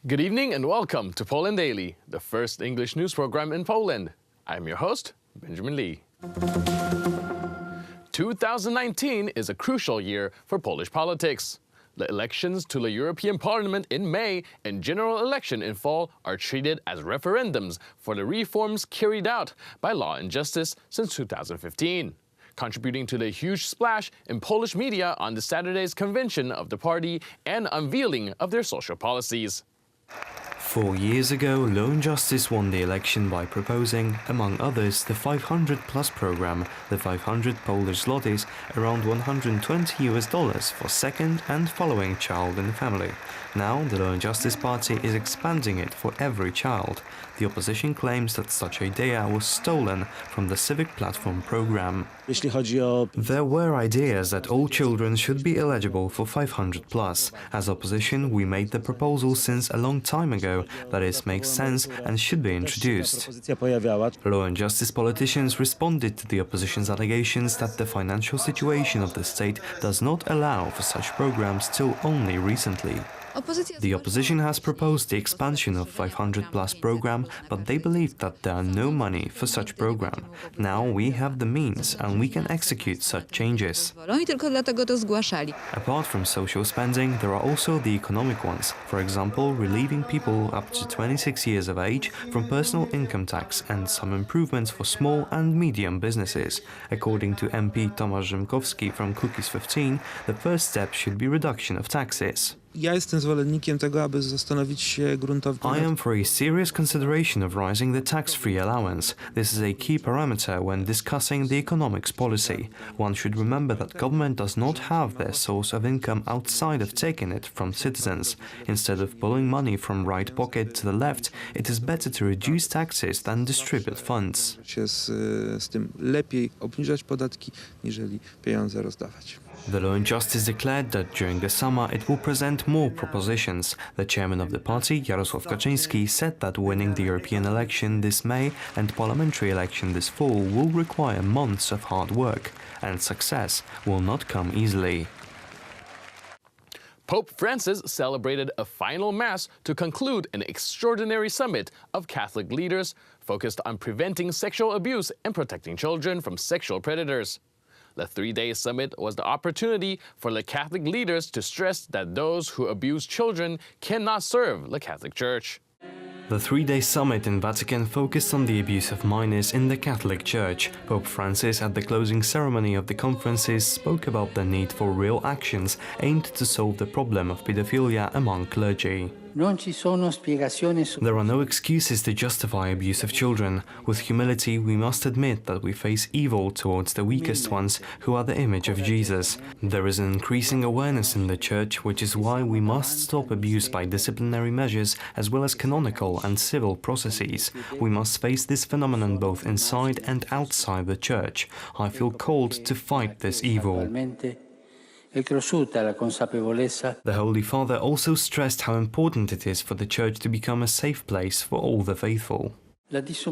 Good evening and welcome to Poland Daily, the first English news program in Poland. I'm your host, Benjamin Lee. 2019 is a crucial year for Polish politics. The elections to the European Parliament in May and general election in fall are treated as referendums for the reforms carried out by Law and Justice since 2015, contributing to the huge splash in Polish media on the Saturday's convention of the party and unveiling of their social policies. 4 years ago, Law and Justice won the election by proposing, among others, the 500-plus program, the 500 Polish zlotys, around $120 for second and following child in the family. Now, the Law and Justice Party is expanding it for every child. The opposition claims that such idea was stolen from the Civic Platform program. There were ideas that all children should be eligible for 500+. As opposition, we made the proposal since a long time ago that it makes sense and should be introduced. Law and Justice politicians responded to the opposition's allegations that the financial situation of the state does not allow for such programs till only recently. The opposition has proposed the expansion of 500+ program, but they believe that there are no money for such program. Now we have the means and we can execute such changes. Apart from social spending, there are also the economic ones. For example, relieving people up to 26 years of age from personal income tax and some improvements for small and medium businesses. According to MP Tomasz Rzymkowski from Kukiz 15, the first step should be reduction of taxes. I am for a serious consideration of raising the tax-free allowance. This is a key parameter when discussing the economics policy. One should remember that government does not have their source of income outside of taking it from citizens. Instead of pulling money from right pocket to the left, it is better to reduce taxes than distribute funds. The Law and Justice declared that during the summer it will present more propositions. The chairman of the party, Jarosław Kaczyński, said that winning the European election this May and parliamentary election this fall will require months of hard work, and success will not come easily. Pope Francis celebrated a final mass to conclude an extraordinary summit of Catholic leaders focused on preventing sexual abuse and protecting children from sexual predators. The three-day summit was the opportunity for the Catholic leaders to stress that those who abuse children cannot serve the Catholic Church. The three-day summit in Vatican focused on the abuse of minors in the Catholic Church. Pope Francis, at the closing ceremony of the conferences, spoke about the need for real actions aimed to solve the problem of pedophilia among clergy. There are no excuses to justify abuse of children. With humility, we must admit that we face evil towards the weakest ones, who are the image of Jesus. There is an increasing awareness in the Church, which is why we must stop abuse by disciplinary measures as well as canonical and civil processes. We must face this phenomenon both inside and outside the Church. I feel called to fight this evil. The Holy Father also stressed how important it is for the Church to become a safe place for all the faithful. This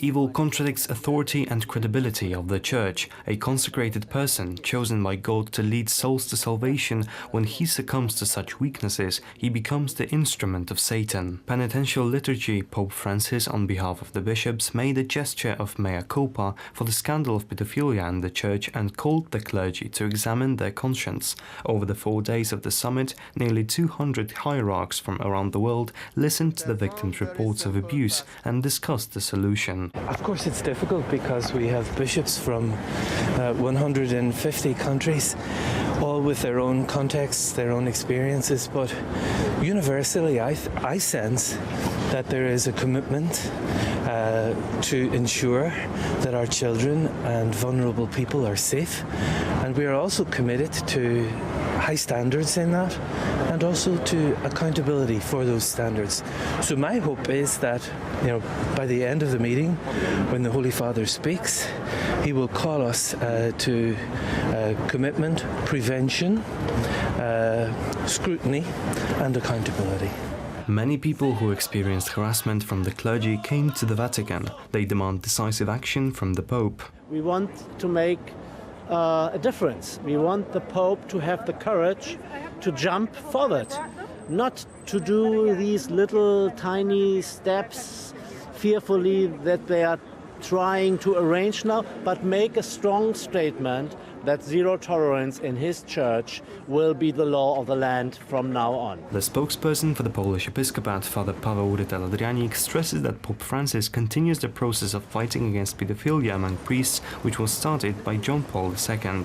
evil contradicts authority and credibility of the Church. A consecrated person, chosen by God to lead souls to salvation, when he succumbs to such weaknesses, he becomes the instrument of Satan. Penitential liturgy, Pope Francis, on behalf of the bishops, made a gesture of mea culpa for the scandal of pedophilia in the Church and called the clergy to examine their conscience. Over the 4 days of the summit, nearly 200 hierarchs from around the world listened to the victims' reports of abuse and discussed the solution. Of course it's difficult because we have bishops from 150 countries, all with their own contexts, their own experiences, but universally I sense that there is a commitment to ensure that our children and vulnerable people are safe, and we are also committed to high standards in that and also to accountability for those standards. So my hope is that, by the end of the meeting, when the Holy Father speaks, he will call us to commitment, prevention, scrutiny and accountability. Many people who experienced harassment from the clergy came to the Vatican. They demand decisive action from the Pope. We want to make a difference. We want the Pope to have the courage to jump forward not to do these little tiny steps fearfully that they are trying to arrange now, but make a strong statement that zero tolerance in his church will be the law of the land from now on. The spokesperson for the Polish Episcopate, Father Paweł Rytel-Adrianik, stresses that Pope Francis continues the process of fighting against pedophilia among priests, which was started by John Paul II.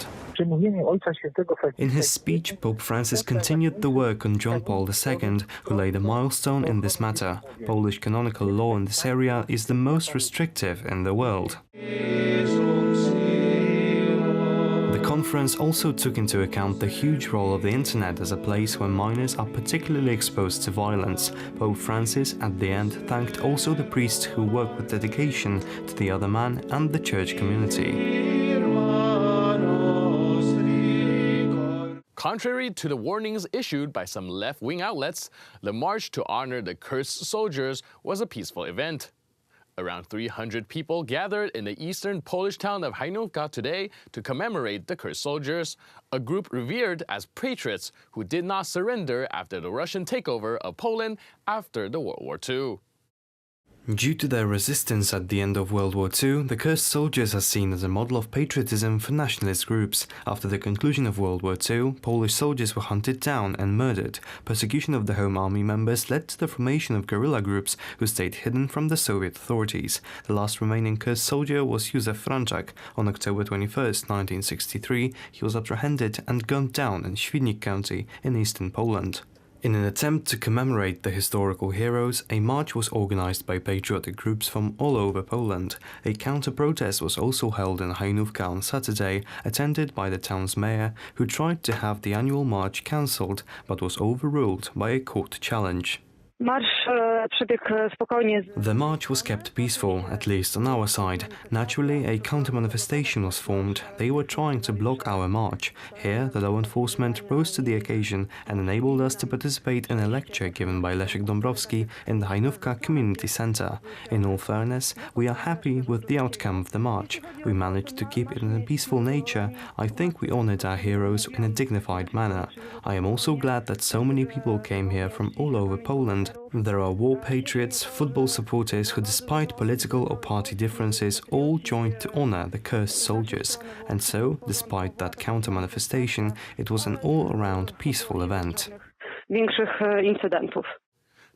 In his speech, Pope Francis continued the work on John Paul II, who laid a milestone in this matter. Polish canonical law in this area is the most restrictive in the world. The conference also took into account the huge role of the internet as a place where minors are particularly exposed to violence. Pope Francis, at the end, thanked also the priests who work with dedication to the other man and the church community. Contrary to the warnings issued by some left-wing outlets, the march to honor the cursed soldiers was a peaceful event. Around 300 people gathered in the eastern Polish town of Hajnówka today to commemorate the cursed soldiers, a group revered as patriots who did not surrender after the Russian takeover of Poland after the World War II. Due to their resistance at the end of World War II, the cursed soldiers are seen as a model of patriotism for nationalist groups. After the conclusion of World War II, Polish soldiers were hunted down and murdered. Persecution of the Home Army members led to the formation of guerrilla groups who stayed hidden from the Soviet authorities. The last remaining cursed soldier was Józef Franczak. On October 21, 1963, he was apprehended and gunned down in Świdnik County in eastern Poland. In an attempt to commemorate the historical heroes, a march was organized by patriotic groups from all over Poland. A counter-protest was also held in Hajnówka on Saturday, attended by the town's mayor, who tried to have the annual march cancelled, but was overruled by a court challenge. The march was kept peaceful, at least on our side. Naturally, a counter-manifestation was formed. They were trying to block our march. Here, the law enforcement rose to the occasion and enabled us to participate in a lecture given by Leszek Dąbrowski in the Hajnówka Community Center. In all fairness, we are happy with the outcome of the march. We managed to keep it in a peaceful nature. I think we honored our heroes in a dignified manner. I am also glad that so many people came here from all over Poland. There are war patriots, football supporters who, despite political or party differences, all joined to honor the cursed soldiers. And so, despite that counter-manifestation, it was an all-around peaceful event.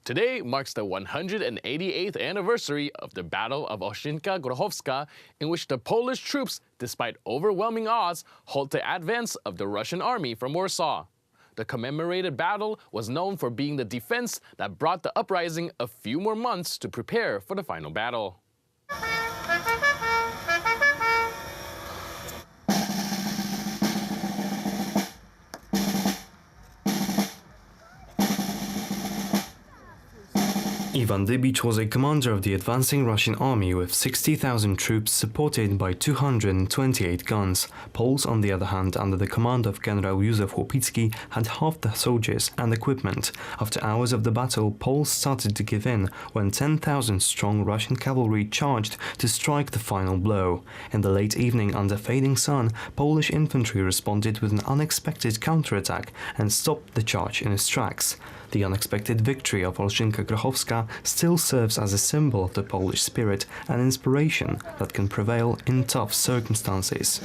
Today marks the 188th anniversary of the Battle of Ościnka Grochowska, in which the Polish troops, despite overwhelming odds, halt the advance of the Russian army from Warsaw. The commemorated battle was known for being the defense that brought the uprising a few more months to prepare for the final battle. Ivan Dybicz was a commander of the advancing Russian army with 60,000 troops supported by 228 guns. Poles, on the other hand, under the command of General Józef Chłopicki, had half the soldiers and equipment. After hours of the battle, Poles started to give in when 10,000-strong Russian cavalry charged to strike the final blow. In the late evening, under fading sun, Polish infantry responded with an unexpected counterattack and stopped the charge in its tracks. The unexpected victory of Ościnka Grochowska still serves as a symbol of the Polish spirit and inspiration that can prevail in tough circumstances.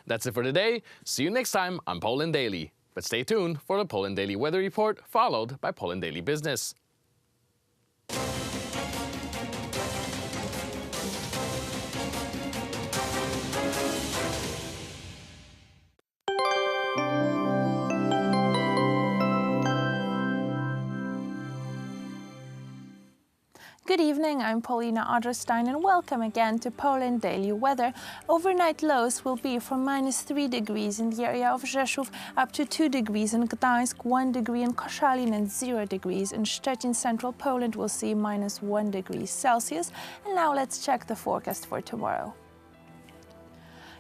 That's it for today. See you next time on Poland Daily. But stay tuned for the Poland Daily Weather Report, followed by Poland Daily Business. Good evening, I'm Paulina Otterstein and welcome again to Poland Daily Weather. Overnight lows will be from -3 degrees in the area of Rzeszów up to 2 degrees in Gdańsk, 1 degree in Koszalin and 0 degrees in Szczecin. Central Poland will see -1 degree Celsius. And now let's check the forecast for tomorrow.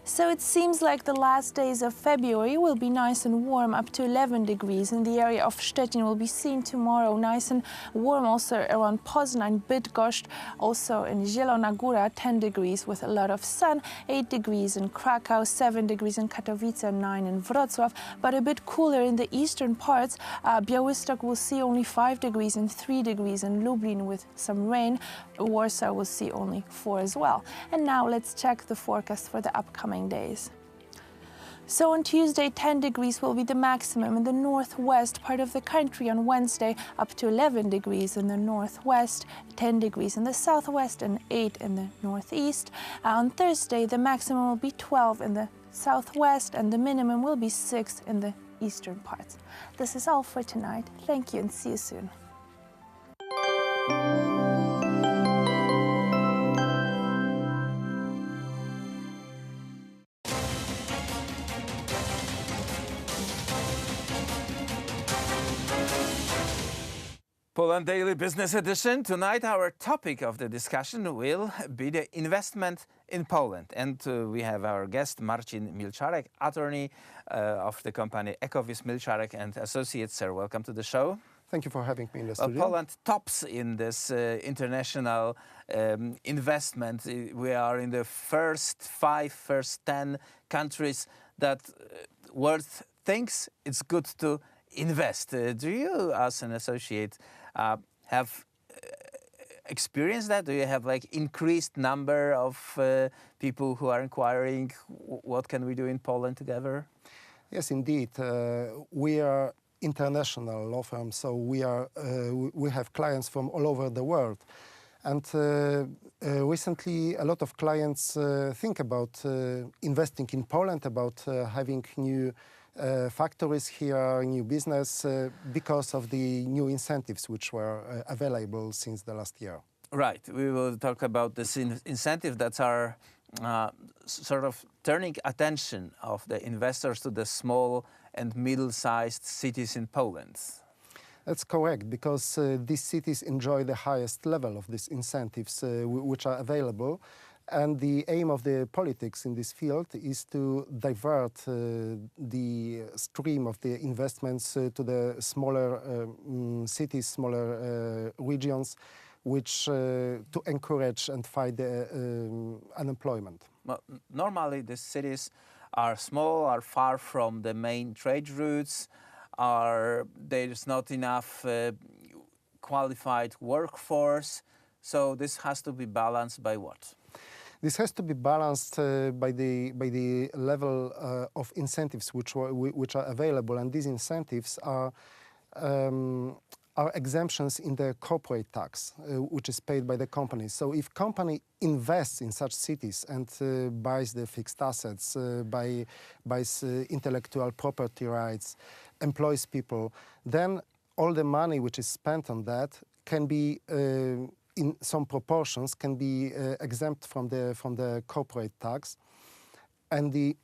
So it seems like the last days of February will be nice and warm, up to 11 degrees. In the area of Szczecin will be seen tomorrow, nice and warm also around Poznań, Bydgoszcz, also in Zielona Góra, 10 degrees with a lot of sun, 8 degrees in Krakow, 7 degrees in Katowice, 9 in Wrocław, but a bit cooler in the eastern parts. Białystok will see only 5 degrees and 3 degrees in Lublin with some rain. Warsaw will see only 4 as well. And now let's check the forecast for the upcoming days. So on Tuesday, 10 degrees will be the maximum in the northwest part of the country. On Wednesday, up to 11 degrees in the northwest, 10 degrees in the southwest, and 8 in the northeast. On Thursday, the maximum will be 12 in the southwest, and the minimum will be 6 in the eastern parts. This is all for tonight. Thank you and see you soon. Poland Daily Business Edition. Tonight our topic of the discussion will be the investment in Poland. And we have our guest Marcin Milczarek, attorney of the company Ekovis Milczarek and Associates. Sir, welcome to the show. Thank you for having me in the studio. Poland tops in this international investment. We are in the first 10 countries that world thinks it's good to invest. Do you, as an associate, have experienced that? Do you have like increased number of people who are inquiring what can we do in Poland together? Yes, indeed. We are international law firm, so we have clients from all over the world. And recently, a lot of clients think about investing in Poland, about having new factories here, new business, because of the new incentives which were available since the last year. Right. We will talk about this incentive that are sort of turning attention of the investors to the small and middle-sized cities in Poland. That's correct, because these cities enjoy the highest level of these incentives which are available. And the aim of the politics in this field is to divert the stream of the investments to the smaller cities, smaller regions, which to encourage and fight the unemployment. Well, normally the cities are small, are far from the main trade routes, there's not enough qualified workforce, so this has to be balanced by what? This has to be balanced by the level of incentives which are available, and these incentives are exemptions in the corporate tax, which is paid by the companies. So if company invests in such cities and buys the fixed assets, buys intellectual property rights, employs people, then all the money which is spent on that can be in some proportions can be exempt from the corporate tax, and the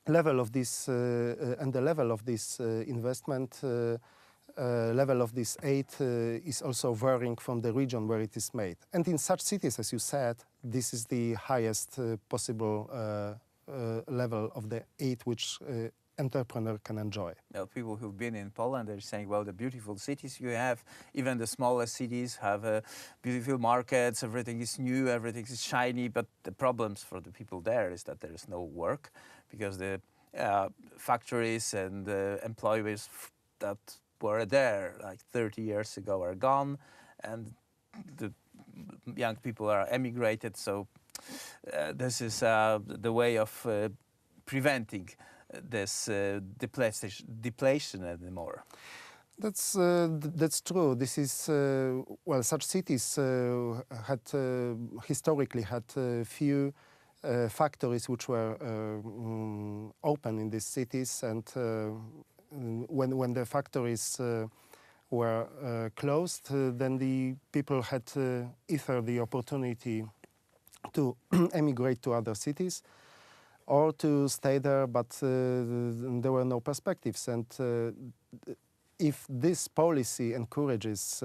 level of this investment level of this aid is also varying from the region where it is made. And in such cities, as you said, this is the highest possible level of the aid which entrepreneur can enjoy. Well, people who've been in Poland, they're saying, well, the beautiful cities you have, even the smallest cities have beautiful markets, everything is new, everything is shiny, but the problems for the people there is that there is no work, because the factories and employees that were there like 30 years ago are gone, and the young people are emigrated, so this is the way of preventing this depletion anymore. That's true. This is well, such cities had historically had few factories which were open in these cities, and when the factories were closed, then the people had either the opportunity to emigrate to other cities, or to stay there, but there were no perspectives. And if this policy encourages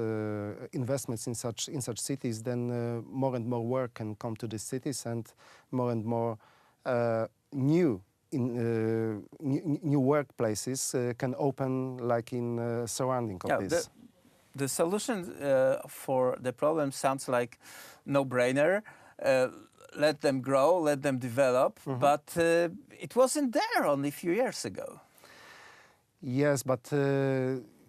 investments in such cities, then more and more work can come to these cities, and more new workplaces can open like in surrounding of this. The solution for the problem sounds like no-brainer. Let them grow, let them develop, but it wasn't there only a few years ago. Yes, but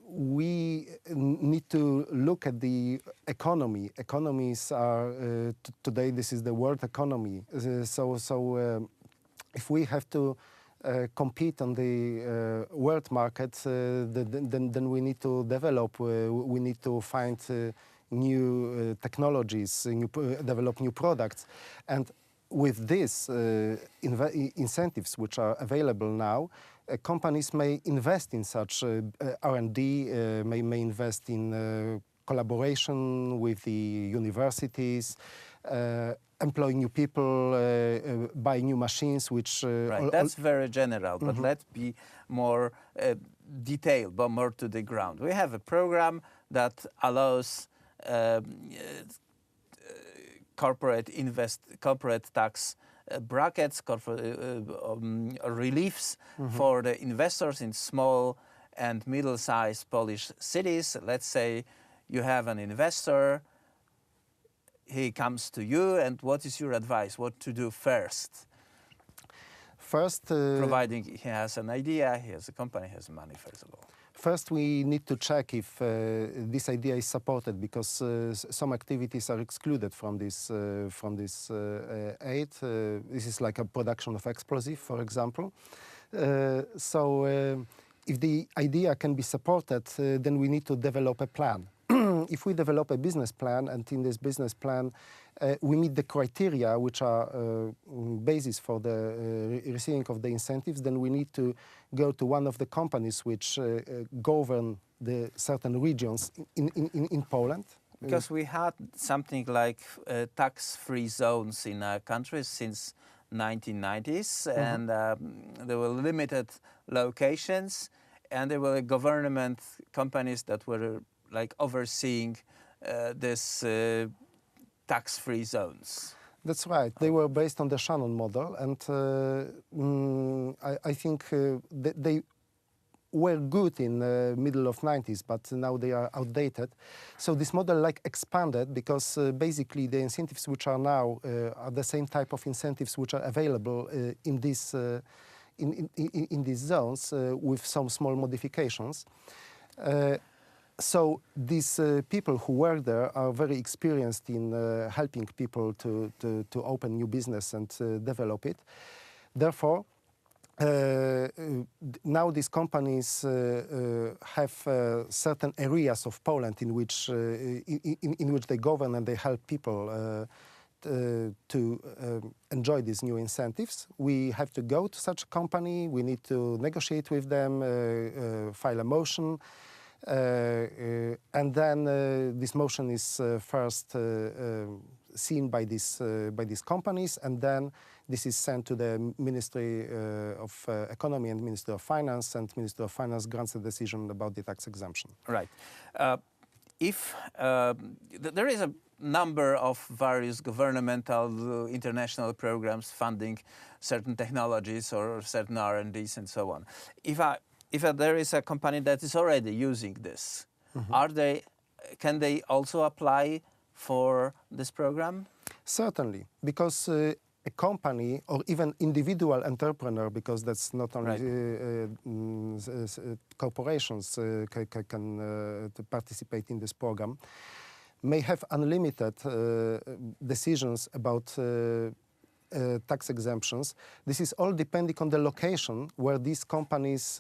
we need to look at the economy. Economies are today. This is the world economy. If we have to compete on the world market, then we need to develop. We need to find new technologies, develop new products, and with these incentives which are available now, companies may invest in such R&D, may invest in collaboration with the universities, employ new people, buy new machines, which... Right, that's very general, but let's be more detailed, but more to the ground. We have a program that allows corporate tax brackets, reliefs for the investors in small and middle-sized Polish cities. Let's say you have an investor, he comes to you, and what is your advice? What to do first? First, providing he has an idea, he has a company, he has money, first of all. First, we need to check if this idea is supported, because some activities are excluded from this aid. This is like a production of explosive, for example. If the idea can be supported, then we need to develop a plan. If we develop a business plan, and in this business plan we meet the criteria which are basis for the receiving of the incentives, then we need to go to one of the companies which govern the certain regions in Poland. Because we had something like tax-free zones in our country since 1990s, and there were limited locations, and there were government companies that were like overseeing this tax-free zones. That's right. They were based on the Shannon model, and I think they were good in the middle of 90s, but now they are outdated. So this model like expanded, because basically the incentives which are now are the same type of incentives which are available in these zones with some small modifications. So these people who work there are very experienced in helping people to open new business and develop it. Therefore, now these companies have certain areas of Poland in which they govern and they help people to enjoy these new incentives. We have to go to such a company, we need to negotiate with them, file a motion, and then this motion is first seen by these companies, and then this is sent to the Ministry of Economy and Ministry of Finance, and Ministry of Finance grants a decision about the tax exemption. Right. If there is a number of various governmental, international programs funding certain technologies or certain R&Ds and so on. If there is a company that is already using this, can they also apply for this program? Certainly, because a company or even individual entrepreneur, because that's not only corporations can participate in this program, may have unlimited decisions about tax exemptions. This is all depending on the location where these companies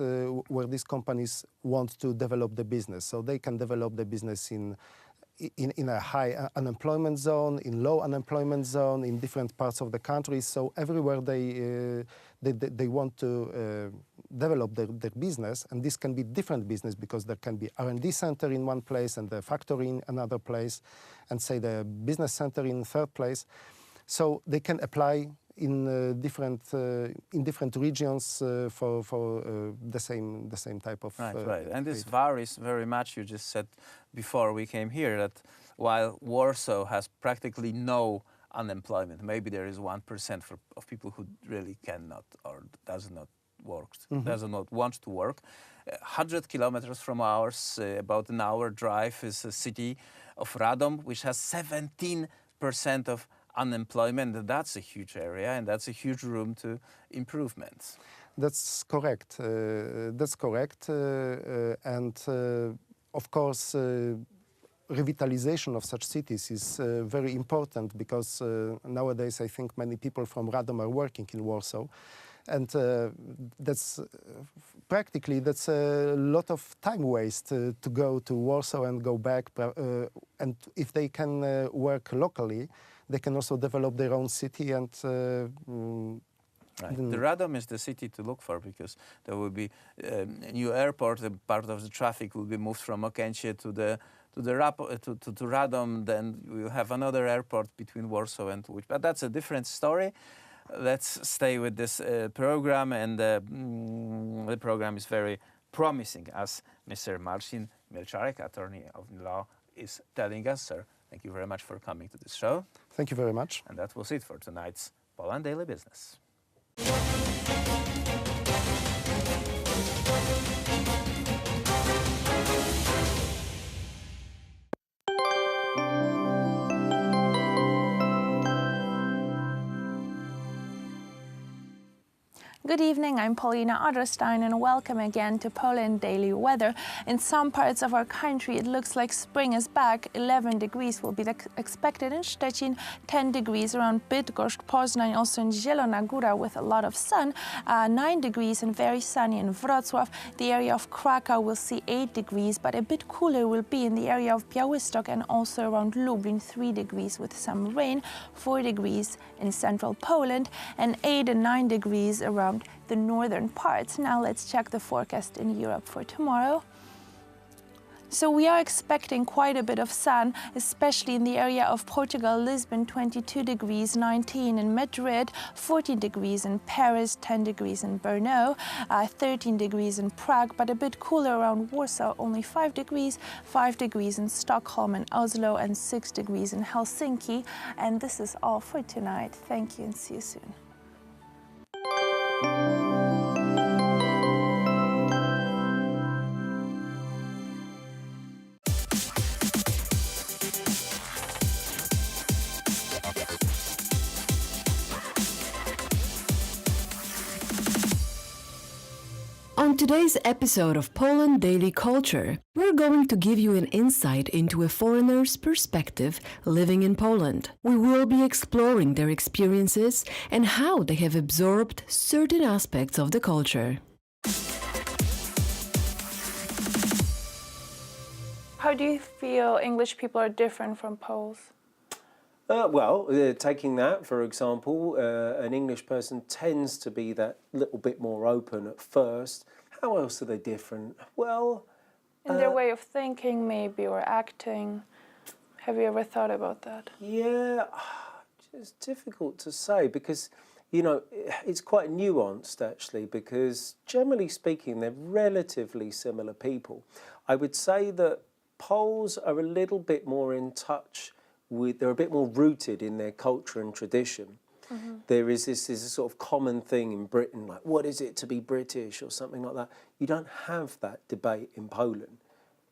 want to develop the business. So they can develop the business in a high unemployment zone, in low unemployment zone, in different parts of the country. So everywhere they want to develop their business, and this can be different business, because there can be R&D center in one place and the factory in another place, and say the business center in third place. So they can apply in different regions for the same type of right. And this varies very much. You just said before we came here that while Warsaw has practically no unemployment. Maybe there is 1% of people who really cannot or does not want to work. 100 kilometers from ours, about an hour drive, is a city of Radom, which has 17% of unemployment. That's a huge area, and that's a huge room to improvement. That's correct. And of course, revitalization of such cities is very important because nowadays I think many people from Radom are working in Warsaw. And that's a lot of time waste to go to Warsaw and go back. And if they can work locally, they can also develop their own city and right. The Radom is the city to look for because there will be a new airport. Part of the traffic will be moved from Okęcie to Radom. Then we'll have another airport between Warsaw and Łódź. But that's a different story. Let's stay with this program, and the program is very promising, as Mr. Marcin Mielczarek, attorney of law, is telling us. Sir, thank you very much for coming to this show. Thank you very much. And that was it for tonight's Poland Daily Business. Good evening, I'm Paulina Otterstein and welcome again to Poland Daily Weather. In some parts of our country it looks like spring is back. 11 degrees will be expected in Szczecin, 10 degrees around Bydgoszcz, Poznań, also in Zielona Góra with a lot of sun, 9 degrees and very sunny in Wrocław. The area of Krakow will see 8 degrees, but a bit cooler will be in the area of Białystok and also around Lublin, 3 degrees with some rain, 4 degrees in central Poland and 8 and 9 degrees around the northern parts. Now let's check the forecast in Europe for tomorrow. So we are expecting quite a bit of sun, especially in the area of Portugal, Lisbon, 22 degrees, 19 in Madrid, 14 degrees in Paris, 10 degrees in Brno, 13 degrees in Prague, but a bit cooler around Warsaw, only 5 degrees in Stockholm and Oslo, and 6 degrees in Helsinki. And this is all for tonight. Thank you and see you soon. On today's episode of Poland Daily Culture, we're going to give you an insight into a foreigner's perspective living in Poland. We will be exploring their experiences and how they have absorbed certain aspects of the culture. How do you feel English people are different from Poles? Taking that, for example, an English person tends to be that little bit more open at first. How else are they different? Well... in their way of thinking, maybe, or acting. Have you ever thought about that? Yeah, it's difficult to say because, you know, it's quite nuanced, actually, because generally speaking, they're relatively similar people. I would say that Poles are a little bit more in touch they're a bit more rooted in their culture and tradition. Mm-hmm. There is this sort of common thing in Britain, like, what is it to be British or something like that? You don't have that debate in Poland.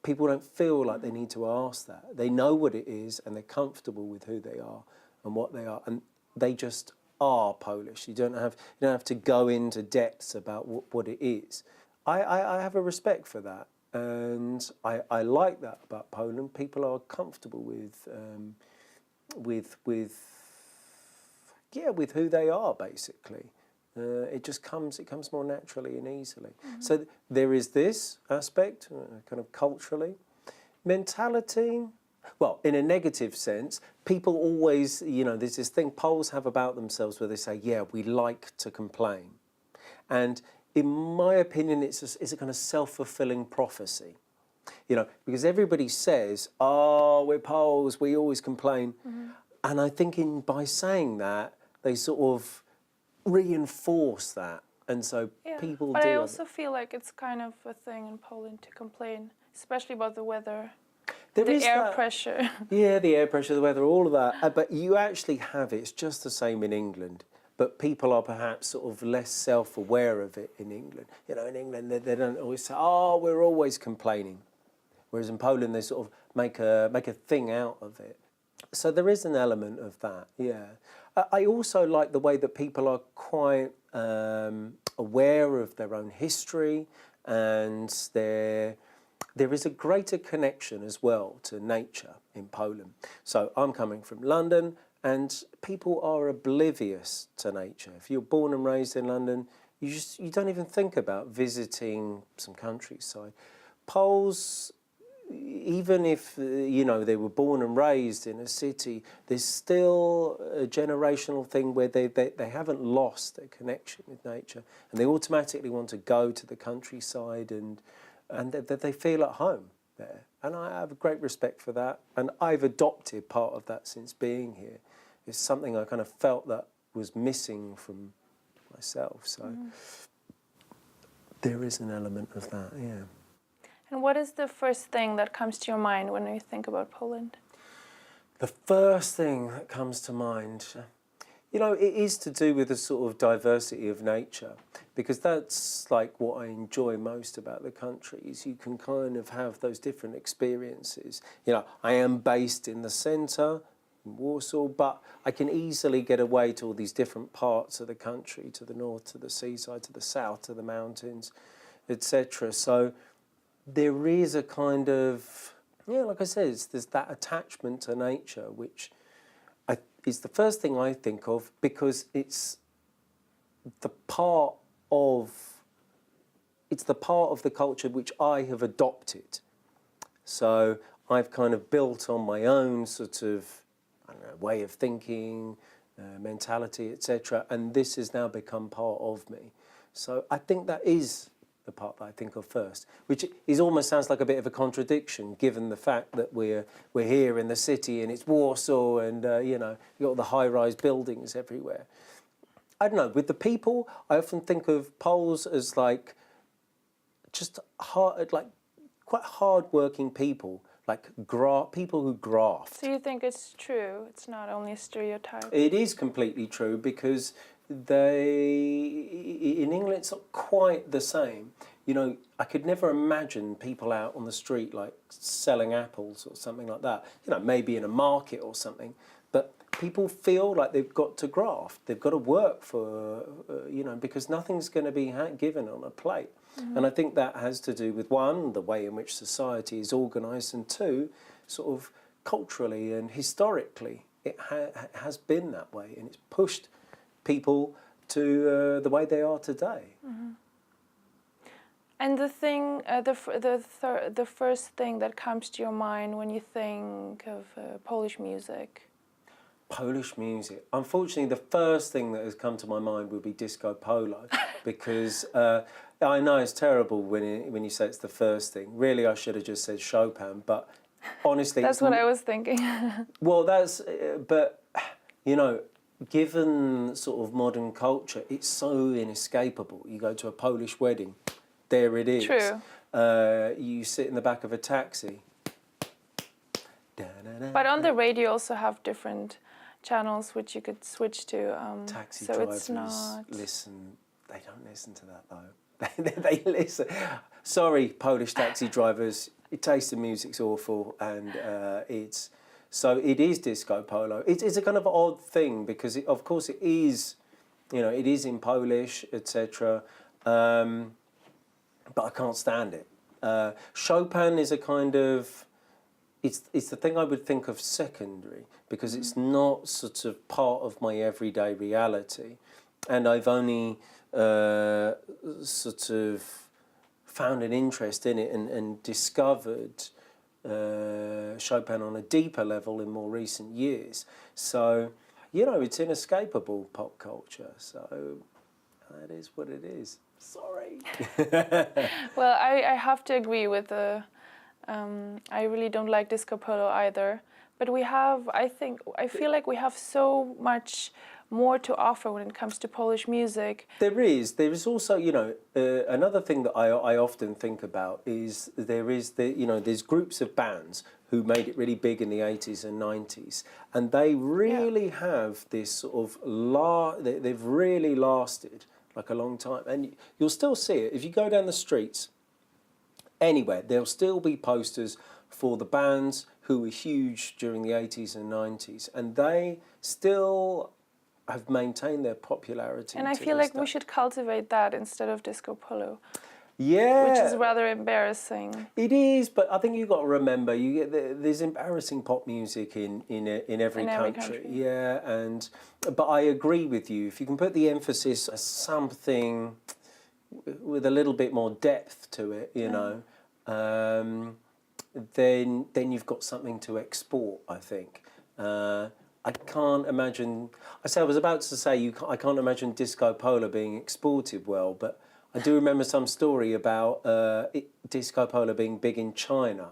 People don't feel like they need to ask that. They know what it is and they're comfortable with who they are and what they are. And they just are Polish. You don't have to go into depths about what it is. I have a respect for that. And I like that about Poland. People are comfortable with who they are, basically. It comes more naturally and easily. Mm-hmm. So there is this aspect, kind of culturally. Mentality, well, in a negative sense, people always, there's this thing Poles have about themselves where they say, yeah, we like to complain. And in my opinion, it's a kind of self-fulfilling prophecy. Because everybody says, oh, we're Poles, we always complain. Mm-hmm. And I think by saying that, they sort of reinforce that. And so people do. But I also feel like it's kind of a thing in Poland to complain, especially about the weather. There the is air that- pressure. Yeah, the air pressure, the weather, all of that. But you actually have it. It's just the same in England. But people are perhaps sort of less self-aware of it in England. You know, in England, they don't always say, oh, we're always complaining. Whereas in Poland, they sort of make a thing out of it. So there is an element of that, yeah. I also like the way that people are quite aware of their own history, and there is a greater connection as well to nature in Poland. So I'm coming from London, and people are oblivious to nature. If you're born and raised in London, you don't even think about visiting some countryside. Poles, even if they were born and raised in a city, there's still a generational thing where they haven't lost their connection with nature, and they automatically want to go to the countryside, and that they feel at home there. And I have a great respect for that, and I've adopted part of that since being here. It's something I kind of felt that was missing from myself. So there is an element of that, yeah. And what is the first thing that comes to your mind when you think about Poland? The first thing that comes to mind, it is to do with the sort of diversity of nature, because that's like what I enjoy most about the country, is you can kind of have those different experiences. I am based in the centre, in Warsaw, but I can easily get away to all these different parts of the country, to the north, to the seaside, to the south, to the mountains, etc. So there is a kind of, like I said, there's that attachment to nature, which is the first thing I think of, because it's the part of the culture which I have adopted. So I've kind of built on my own sort of, way of thinking, mentality, etc. And this has now become part of me. So I think that is the part that I think of first, which almost sounds like a bit of a contradiction, given the fact that we're here in the city and it's Warsaw, and you've got the high-rise buildings everywhere. I don't know. With the people, I often think of Poles as like just quite hard-working people. Like people who graft. So you think it's true? It's not only a stereotype? It is completely true, because in England it's not quite the same. I could never imagine people out on the street like selling apples or something like that. Maybe in a market or something. But people feel like they've got to graft. They've got to work for, because nothing's going to be given on a plate. Mm-hmm. And I think that has to do with, one, the way in which society is organised, and two, sort of culturally and historically, it has been that way, and it's pushed people to the way they are today. Mm-hmm. And the thing, the first thing that comes to your mind when you think of Polish music? Polish music. Unfortunately, the first thing that has come to my mind would be disco polo, because I know it's terrible when you say it's the first thing. Really, I should have just said Chopin, but honestly... That's what I was thinking. Well, but, given sort of modern culture, it's so inescapable. You go to a Polish wedding, there it is. True. You sit in the back of a taxi. But on the radio, you also have different channels which you could switch to. Taxi so drivers it's not... listen. They don't listen to that though. They listen. Sorry, Polish taxi drivers. Your taste in music's awful, and it is disco polo. It's a kind of odd thing, because of course it is, it is in Polish, etc. But I can't stand it. Chopin is a kind of... It's the thing I would think of secondary, because it's not sort of part of my everyday reality, and I've only sort of found an interest in it and discovered Chopin on a deeper level in more recent years. So, it's inescapable, pop culture. So that is what it is. Sorry. Well, I have to agree with the... I really don't like disco polo either, but I feel like we have so much more to offer when it comes to Polish music. There is. There is also, you know, another thing that I often think about is there's groups of bands who made it really big in the 80s and 90s, and they really have this sort of they've really lasted like a long time, and you'll still see it if you go down the streets anywhere. There'll still be posters for the bands who were huge during the 80s and 90s, and they still have maintained their popularity. And I feel like we should cultivate that instead of disco polo. Yeah, which is rather embarrassing. It is, but I think you've got to remember there's embarrassing pop music in every country. Yeah, but I agree with you. If you can put the emphasis on something with a little bit more depth to it, you know, then you've got something to export, I think. I can't imagine. I was about to say I can't imagine disco polo being exported well, but I do remember some story about disco polo being big in China.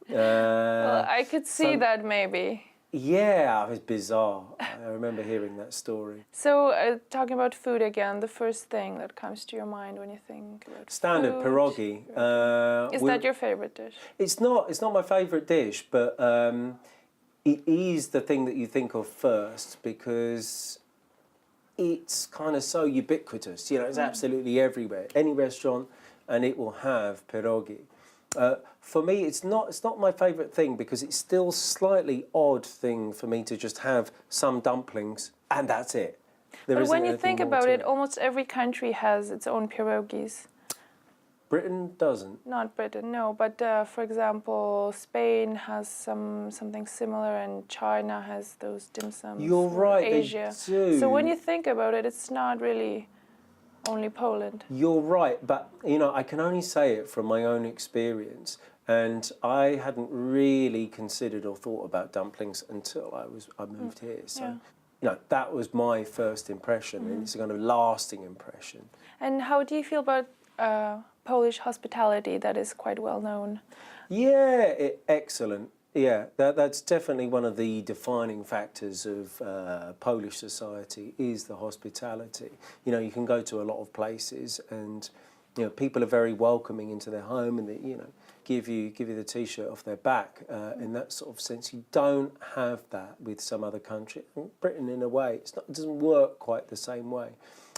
Well, I could see that maybe. Yeah, it was bizarre. I remember hearing that story. So, talking about food again, the first thing that comes to your mind when you think about standard food. pierogi. Is that your favourite dish? It's not my favourite dish, but it is the thing that you think of first because it's kind of so ubiquitous. You know, it's absolutely everywhere. Any restaurant, and it will have pierogi. For me, it's not my favourite thing because it's still slightly odd thing for me to just have some dumplings and that's it. But when you think about it, almost every country has its own pierogies. Britain doesn't. Not Britain, no. But for example, Spain has something similar, and China has those dim sums. You're right, Asia. They do. So when you think about it, it's not really only Poland. You're right, but you know, I can only say it from my own experience, and I hadn't really considered or thought about dumplings until I moved here. So, you know, that was my first impression, and it's a kind of lasting impression. And how do you feel about Polish hospitality that is quite well known? Yeah, excellent. Yeah, that's definitely one of the defining factors of Polish society is the hospitality. You know, you can go to a lot of places and, you know, people are very welcoming into their home and they, you know, give you the T-shirt off their back in that sort of sense. You don't have that with some other country. Britain, in a way, it doesn't work quite the same way.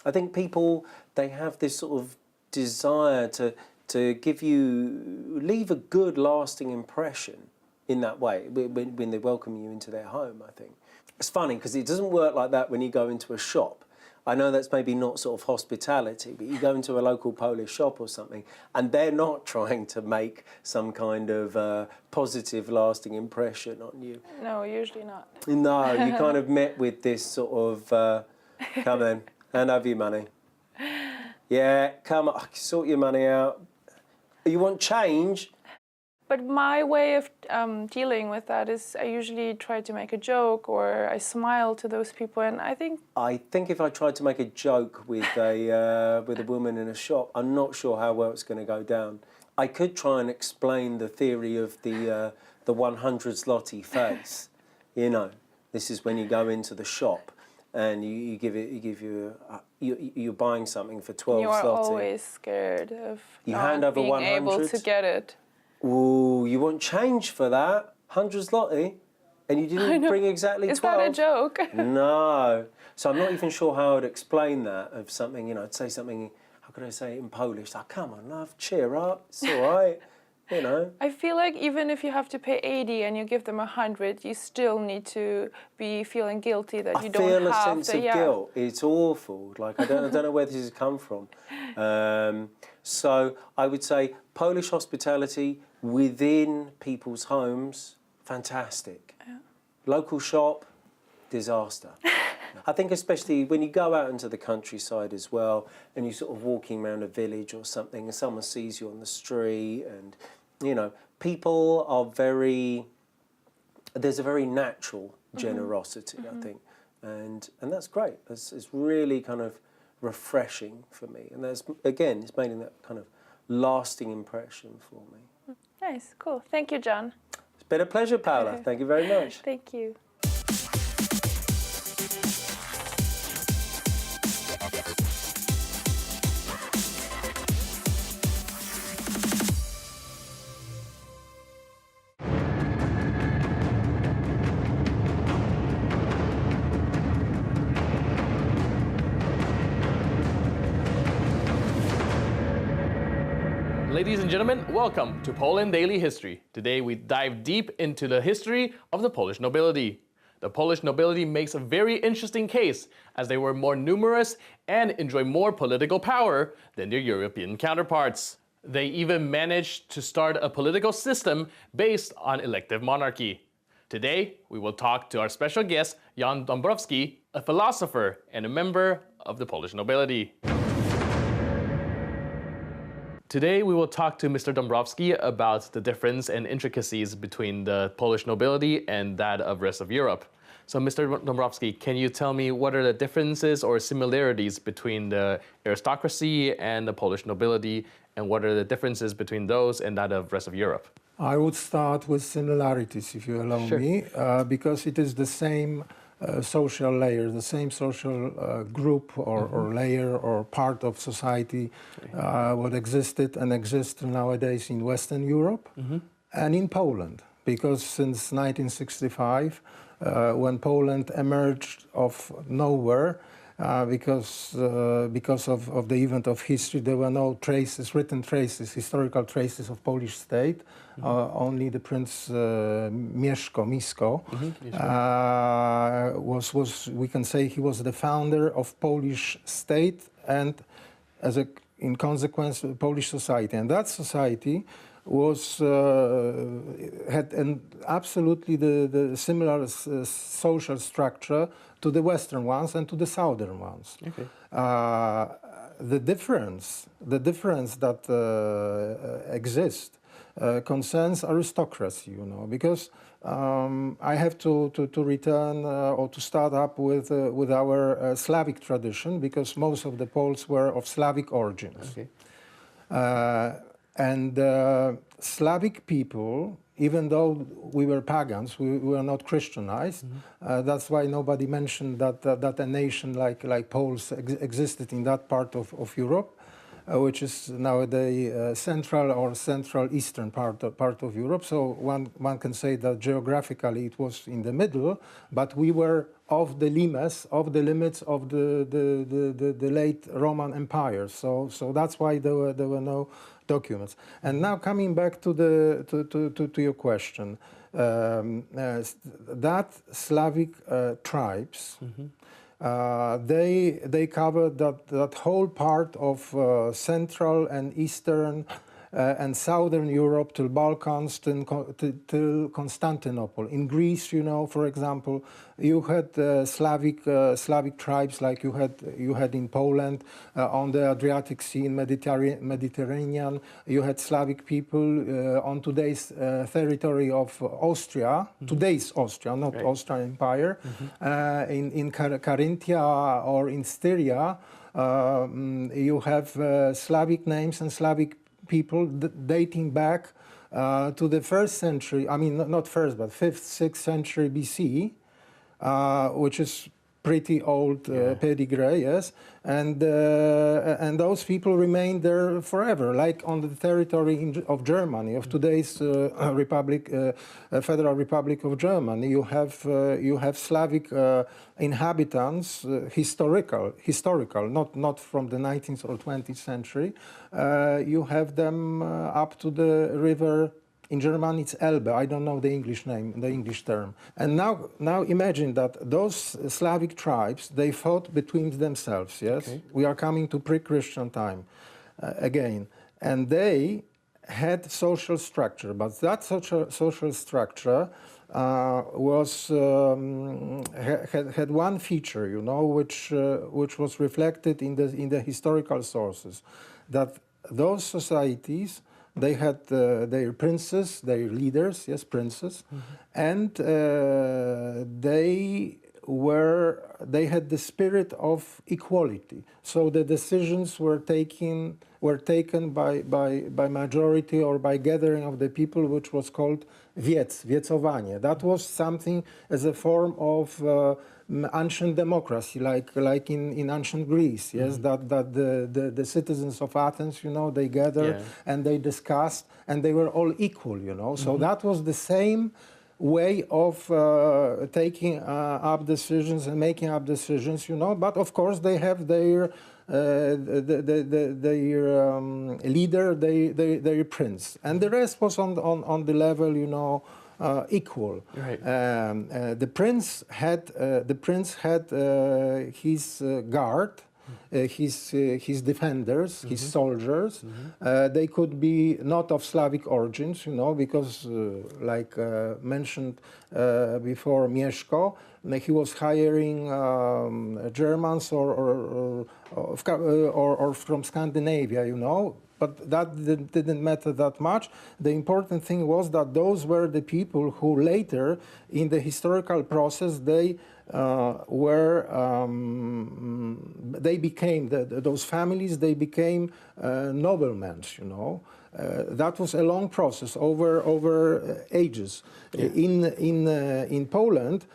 I think people, they have this sort of desire to leave a good lasting impression in that way when they welcome you into their home. I think it's funny because it doesn't work like that when you go into a shop. I know that's maybe not sort of hospitality, but you go into a local Polish shop or something and they're not trying to make some kind of positive lasting impression on you. No, usually not. No, you kind of met with this sort of come in and have your money. Yeah, come on, sort your money out. You want change? But my way of dealing with that is I usually try to make a joke or I smile to those people, and I think if I tried to make a joke with a woman in a shop, I'm not sure how well it's going to go down. I could try and explain the theory of the 100 zloty face. You know, this is when you go into the shop and you're buying something for 12 zloty. You're always scared of not being 100? able to get it. Ooh, you want change for that? 100 zloty? And you didn't bring exactly 12? Is that a joke? No. So I'm not even sure how I'd explain that of something, you know, I'd say something, how could I say it in Polish? Like, come on, love, cheer up, it's all right, you know. I feel like even if you have to pay 80 and you give them 100, you still need to be feeling guilty that you don't have I feel a sense of guilt. It's awful. Like, I don't know where this has come from. So I would say Polish hospitality within people's homes, fantastic. Yeah. Local shop, disaster. I think especially when you go out into the countryside as well and you're sort of walking around a village or something and someone sees you on the street and, you know, people are there's a very natural generosity, I think. And that's great. It's really kind of refreshing for me. And that's, again, it's making that kind of lasting impression for me. Nice, cool. Thank you, Jon. It's been a pleasure, Paula. Thank you very much. Thank you. Ladies and gentlemen, welcome to Poland Daily History. Today we dive deep into the history of the Polish nobility. The Polish nobility makes a very interesting case as they were more numerous and enjoy more political power than their European counterparts. They even managed to start a political system based on elective monarchy. Today, we will talk to our special guest, Jon Dąbrowski, a philosopher and a member of the Polish nobility. Today, we will talk to Mr. Dąbrowski about the difference and intricacies between the Polish nobility and that of the rest of Europe. So, Mr. Dąbrowski, can you tell me what are the differences or similarities between the aristocracy and the Polish nobility, and what are the differences between those and that of the rest of Europe? I would start with similarities, if you allow me, because it is the same social layer, the same social group or layer or part of society what existed and exists nowadays in Western Europe and in Poland. Because since 1965, when Poland emerged of nowhere, because of the event of history, there were no traces, written traces, historical traces of Polish state. Only the Prince Mieszko was, we can say, he was the founder of Polish state and, in consequence, Polish society. And that society was had an absolutely the similar social structure to the Western ones and to the Southern ones. Okay. The difference that exists concerns aristocracy, you know, because I have to return or to start up with our Slavic tradition, because most of the Poles were of Slavic origins. Okay. And Slavic people, even though we were pagans, we were not Christianized. That's why nobody mentioned that a nation like Poles existed in that part of Europe, which is nowadays central or central eastern part of Europe. So one can say that geographically it was in the middle, but we were of the limits of the late Roman Empire. So that's why there were no documents. And now coming back to your question, that Slavic tribes, they covered that whole part of Central and Eastern and Southern Europe till Balkans, till Constantinople. In Greece, you know, for example, you had Slavic tribes like you had in Poland, on the Adriatic Sea in Mediterranean. You had Slavic people on today's territory of Austria, today's Austria, not Austrian Empire, in Carinthia or in Styria. You have Slavic names and Slavic people dating back to the 1st century, I mean, not first, but 5th, 6th century BC, which is pretty old pedigree, yes, and those people remained there forever, like on the territory of Germany, of today's Federal Republic of Germany. You have Slavic inhabitants, historical, not from the 19th or 20th century. You have them up to the river. In German, it's Elbe. I don't know the English name, the English term. And now imagine that those Slavic tribes, they fought between themselves, yes? Okay. We are coming to pre-Christian time again. And they had social structure, but that social structure was had one feature, you know, which was reflected in the historical sources, that those societies, they had their princes, their leaders, yes, princes, and they had the spirit of equality. So the decisions were taken by majority or by gathering of the people, which was called wiecowanie. That was something as a form of ancient democracy, like in ancient Greece, yes, that the citizens of Athens, you know, they gathered and they discussed, and they were all equal, you know. So that was the same way of taking up decisions and making up decisions, you know. But of course, they have their their leader, their prince, and the rest was on the level, equal. Right. The prince had his guard. His defenders, his soldiers, they could be not of Slavic origins, because, like mentioned before, Mieszko, he was hiring Germans or from Scandinavia, But that didn't matter that much. The important thing was that those were the people who later, in the historical process, they became those families. They became noblemen. That was a long process over ages. Yeah. In Poland,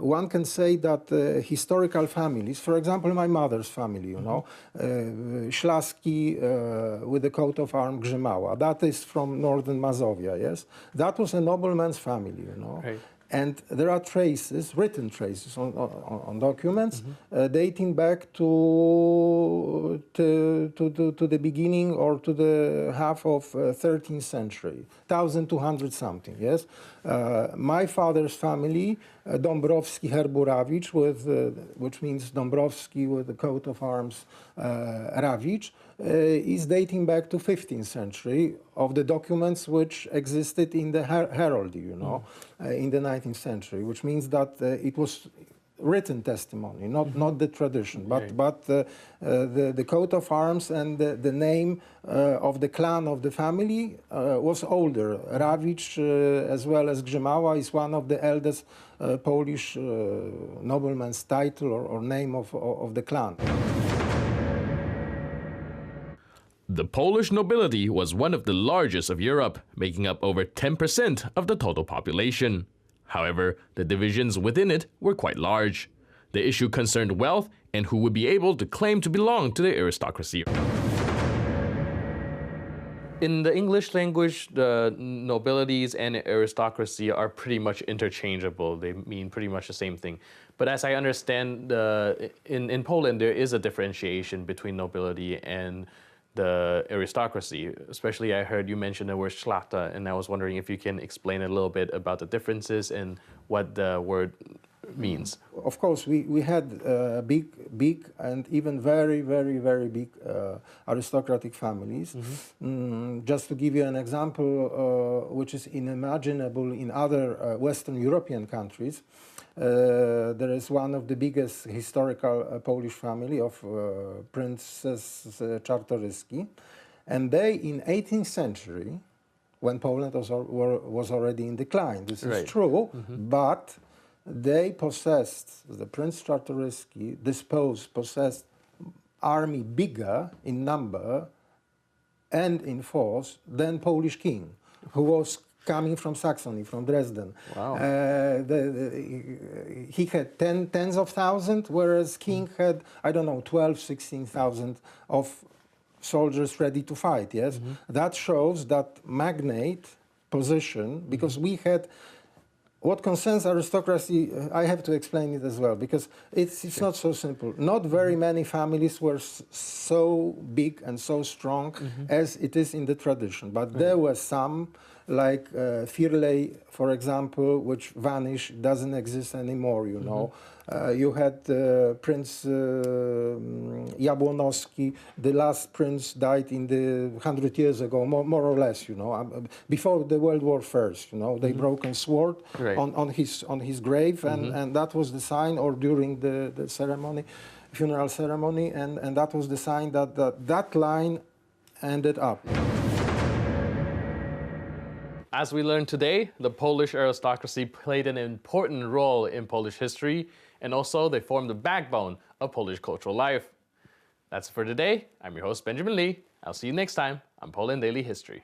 one can say that historical families, for example, my mother's family, Ślaski with the coat of arms Grzymała, that is from northern Mazovia, yes? That was a nobleman's family, Right. And there are traces, written traces on documents dating back to the beginning or to the half of 13th century, 1200 something, yes? My father's family, Dąbrowski Herburawicz, which means Dąbrowski with the coat of arms Rawicz, is dating back to 15th century of the documents which existed in the heraldry, in the 19th century, which means that it was written testimony, not the tradition, but the coat of arms and the name of the clan of the family was older. Rawicz, as well as Grzymała, is one of the eldest Polish nobleman's title or name of the clan. The Polish nobility was one of the largest of Europe, making up over 10% of the total population. However, the divisions within it were quite large. The issue concerned wealth and who would be able to claim to belong to the aristocracy. In the English language, the nobilities and aristocracy are pretty much interchangeable. They mean pretty much the same thing. But as I understand, in Poland, there is a differentiation between nobility and the aristocracy. Especially, I heard you mention the word szlachta, and I was wondering if you can explain a little bit about the differences and what the word means. Of course, we had big and even very, very, very big aristocratic families. Just to give you an example, which is unimaginable in other Western European countries, there is one of the biggest historical Polish family of Princess Czartoryski, and they, in 18th century, when Poland was already in decline, this is true, but they possessed, the Prince Czartoryski possessed army bigger in number and in force than Polish king, who was coming from Saxony, from Dresden. Wow. He had tens of thousands, whereas king had, 12, 16,000 of soldiers ready to fight, yes? That shows that magnate position, because we had, what concerns aristocracy, I have to explain it as well, because it's not so simple. Not very many families were so big and so strong as it is in the tradition, but there were some, like Firlej, for example, which vanished, doesn't exist anymore, you had Prince Jabłonowski, the last prince died in the 100 years ago, more or less, before the World War First, they broke a sword on his grave, and that was the sign, or during the ceremony, funeral ceremony, and that was the sign that line ended up. As we learned today, the Polish aristocracy played an important role in Polish history, and also they formed the backbone of Polish cultural life. That's it for today. I'm your host, Benjamin Lee. I'll see you next time on Poland Daily History.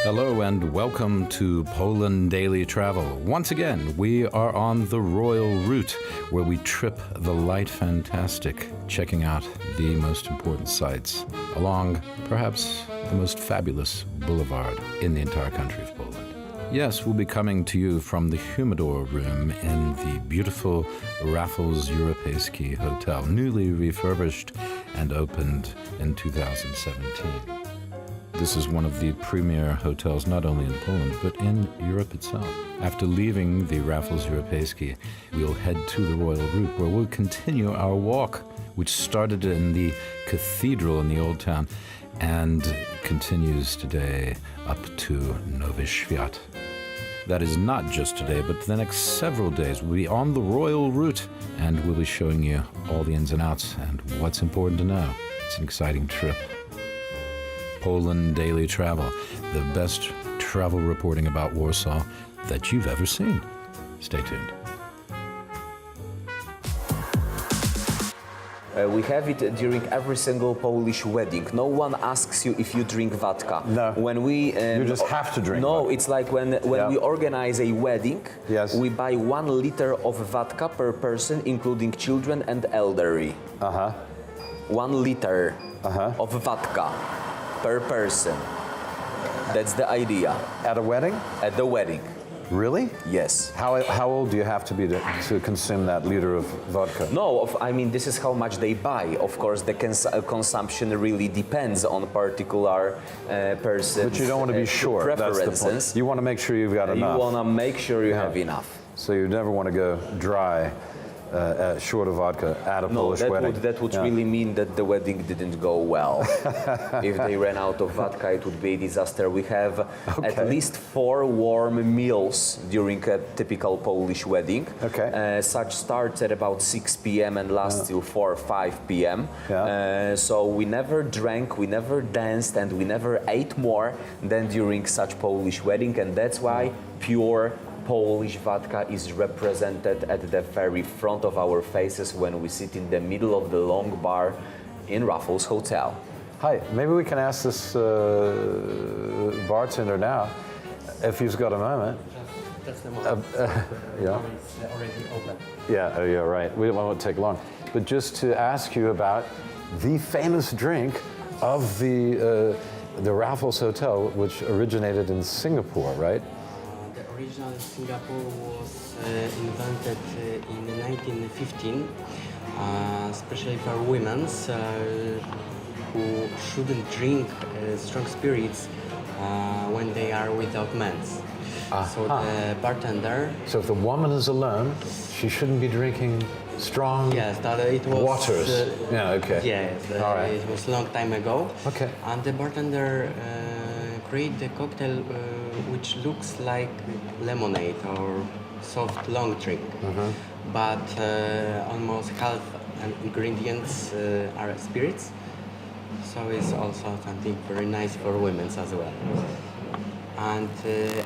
Hello and welcome to Poland Daily Travel. Once again, we are on the Royal Route, where we trip the light fantastic, checking out the most important sites along perhaps the most fabulous boulevard in the entire country of Poland. Yes, we'll be coming to you from the humidor room in the beautiful Raffles Europejski Hotel, newly refurbished and opened in 2017. This is one of the premier hotels not only in Poland, but in Europe itself. After leaving the Raffles Europejski, we'll head to the Royal Route, where we'll continue our walk, which started in the cathedral in the Old Town and continues today up to Nowy Świat. That is not just today, but the next several days we'll be on the Royal Route, and we'll be showing you all the ins and outs and what's important to know. It's an exciting trip. Poland Daily Travel, the best travel reporting about Warsaw that you've ever seen. Stay tuned. We have it during every single Polish wedding. No one asks you if you drink vodka. No. When we you just have to drink. No, vodka. it's like when we organize a wedding. Yes. We buy 1 liter of vodka per person, including children and elderly. 1 liter of vodka per person. That's the idea. At a wedding? At the wedding. Really? Yes. How old do you have to be to consume that liter of vodka? No, I mean, this is how much they buy. Of course, the consumption really depends on particular person's But you don't want to be sure. preferences. That's the point. You want to make sure you've got enough. You want to make sure you have enough. So you never want to go dry, short of vodka at a Polish wedding. That would really mean that the wedding didn't go well. If they ran out of vodka, it would be a disaster. We have at least 4 warm meals during a typical Polish wedding. Such starts at about 6 p.m. and lasts till 4 or 5 p.m. So we never drank, we never danced, and we never ate more than during such Polish wedding, and that's why pure Polish vodka is represented at the very front of our faces when we sit in the middle of the long bar in Raffles Hotel. Hi, maybe we can ask this bartender now, if he's got a moment. That's the moment. Yeah. It's already open. Yeah, you're right. We don't want to take long. But just to ask you about the famous drink of the Raffles Hotel, which originated in Singapore, right? The original Singapore was invented in 1915, especially for women who shouldn't drink strong spirits when they are without men. So the bartender... So if the woman is alone, she shouldn't be drinking strong it was, waters. Yes, All right. It was a long time ago. Okay. And the bartender created a cocktail which looks like lemonade or soft long drink, but almost half ingredients are spirits. So it's also something very nice for women as well. And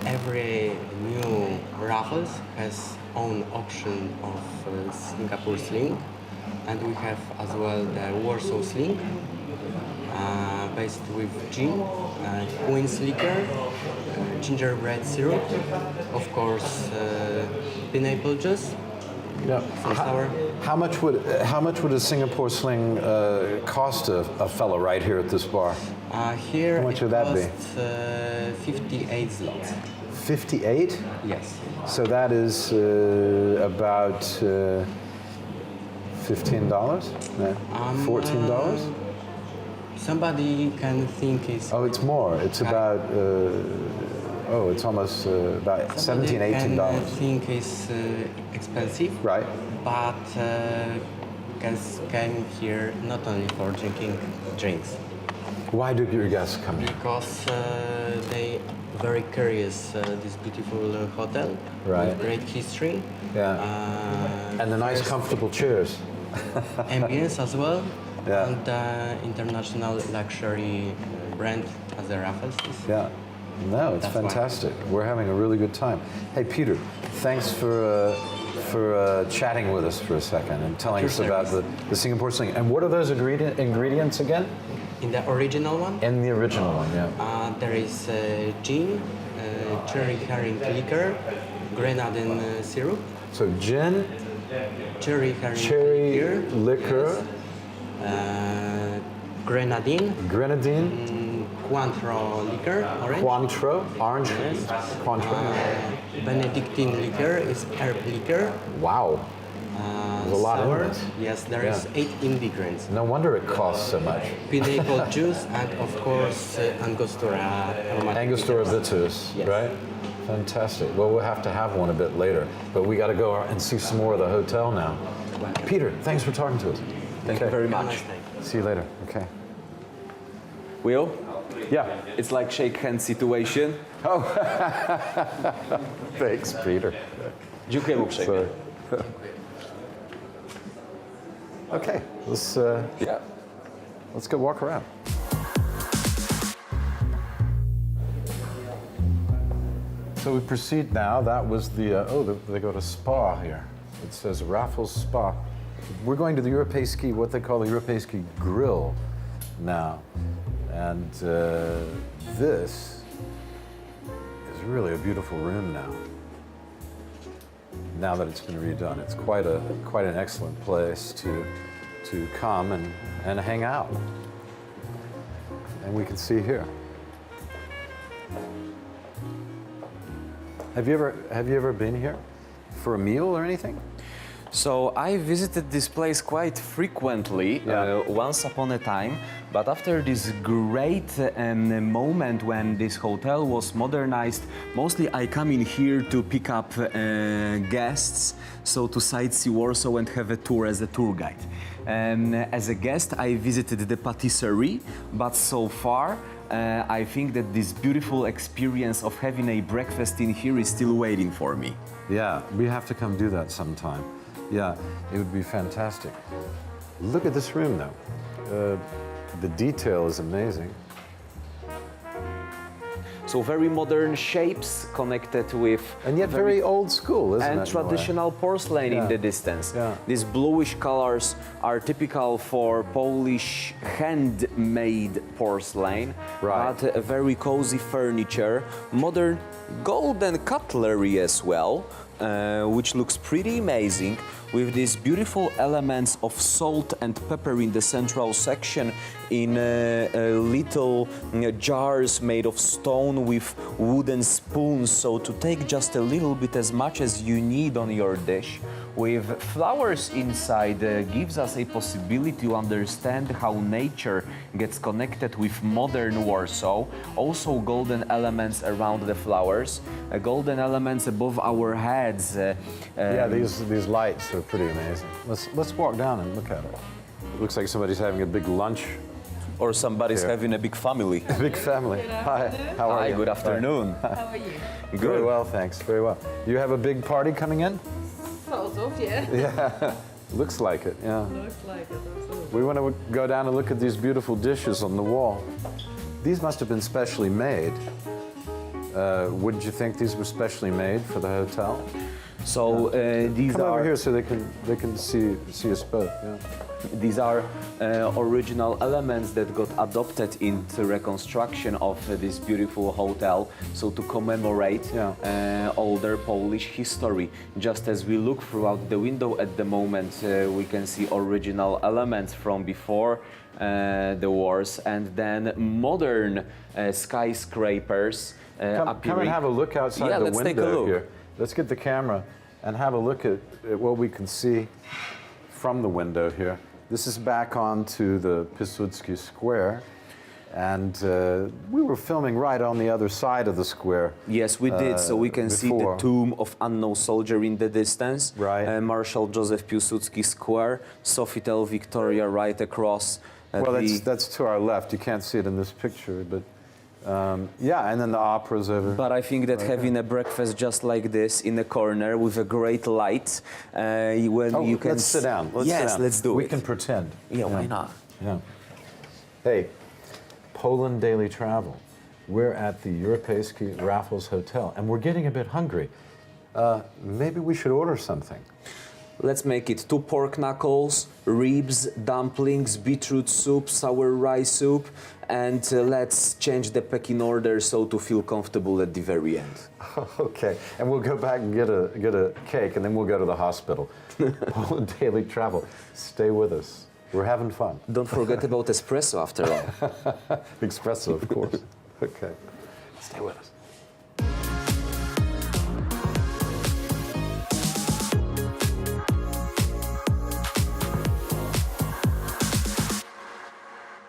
every new Raffles has own option of Singapore sling, and we have as well the Warsaw sling, based with gin, queen's liquor, gingerbread syrup, of course, pineapple juice. Yeah. How much would a Singapore sling cost a fellow right here at this bar? Here how much would that be? 58 zlotys. 58? Yes. So that is about $15? No, $14? Somebody can think it's... Oh, it's more. It's about... it's almost about $17, $18. I think it's expensive. Right. But guests came here not only for drinking drinks. Why do your guests come here? Because they very curious this beautiful hotel. Right. With great history. Yeah. And the nice comfortable chairs. Ambience as well. Yeah. And international luxury brand as the Raffles is. Yeah. No, it's fantastic. We're having a really good time. Hey, Peter, thanks for chatting with us for a second and telling us about the Singapore sling. And what are those ingredients again? In the original one? In the original one, yeah. There is gin, cherry herring liquor, grenadine syrup. So gin, Cherry herring cherry liquor, yes. Grenadine, Cointreau liquor, orange. Cointreau, orange, Yes. Cointreau. Benedictine liquor is herb liquor. Wow, there's a lot Sour. in this. Yes, there is 8 ingredients. No wonder it costs so much. Pineapple juice and of course Angostura. Angostura vitus, Yes. right? Fantastic. Well, we'll have to have one a bit later, but we got to go and see some more of the hotel now. Peter, thanks for talking to us. Thank you very much. See you later. Okay. Will? Yeah. It's like shake hand situation. Oh. Thanks, Peter. Dziękuję uprzejmie. Okay, let's go walk around. So we proceed now. That was they got a spa here. It says Raffles Spa. We're going to the Europejski, what they call the Europejski Grill now. And this is really a beautiful room now. Now that it's been redone, it's quite an excellent place to come and hang out. And we can see here. Have you ever been here for a meal or anything? So I visited this place quite frequently, once upon a time, but after this great moment when this hotel was modernized, mostly I come in here to pick up guests, so to sightsee Warsaw and have a tour as a tour guide. As a guest, I visited the patisserie, but so far, I think that this beautiful experience of having a breakfast in here is still waiting for me. Yeah, we have to come do that sometime. Yeah, it would be fantastic. Look at this room though. The detail is amazing. So very modern shapes connected with... And yet very old school, isn't it? And traditional porcelain in the distance. Yeah. These bluish colors are typical for Polish handmade porcelain, Right. but very cozy furniture, modern golden cutlery as well, which looks pretty amazing, with these beautiful elements of salt and pepper in the central section, in little jars made of stone with wooden spoons, so to take just a little bit as much as you need on your dish. With flowers inside gives us a possibility to understand how nature gets connected with modern Warsaw. Also golden elements around the flowers, golden elements above our heads. Yeah, these lights are pretty amazing. Let's walk down and look at it. It looks like somebody's having a big lunch. Or somebody's Here. having a big family. A big family. Hi, how are you? Hi, good afternoon. How are you? Good. Very well, thanks. Very well. You have a big party coming in? Sort of, yeah. Yeah, looks like it, yeah. Looks like it, absolutely. We want to go down and look at these beautiful dishes on the wall. These must have been specially made. Wouldn't you think these were specially made for the hotel? So these Come are over here so they can see us both. Yeah. These are original elements that got adopted into reconstruction of this beautiful hotel, so to commemorate older Polish history. Just as we look throughout the window at the moment, we can see original elements from before the wars, and then modern skyscrapers Come appearing. and have a look outside the let's window take a look. here. Let's get the camera and have a look at what we can see from the window here. This is back onto the Piłsudski Square, and we were filming right on the other side of the square. Yes, we did. So we can see the tomb of unknown soldier in the distance. Right. Marshal Józef Piłsudski Square, Sofitel Victoria right across. Well, that's to our left. You can't see it in this picture, but yeah, and then the opera's over. But I think that having a breakfast just like this in a corner with a great light, when you can... Let's sit down. Let's do it. We can pretend. Yeah, why not? Yeah. Hey, Poland Daily Travel. We're at the Europejski Raffles Hotel, and we're getting a bit hungry. Maybe we should order something. Let's make it 2 pork knuckles, ribs, dumplings, beetroot soup, sour rice soup, and let's change the pecking order so to feel comfortable at the very end. Okay, and we'll go back and get a cake, and then we'll go to the hospital. Poland Daily Travel. Stay with us. We're having fun. Don't forget about espresso after all. Espresso, of course. Okay.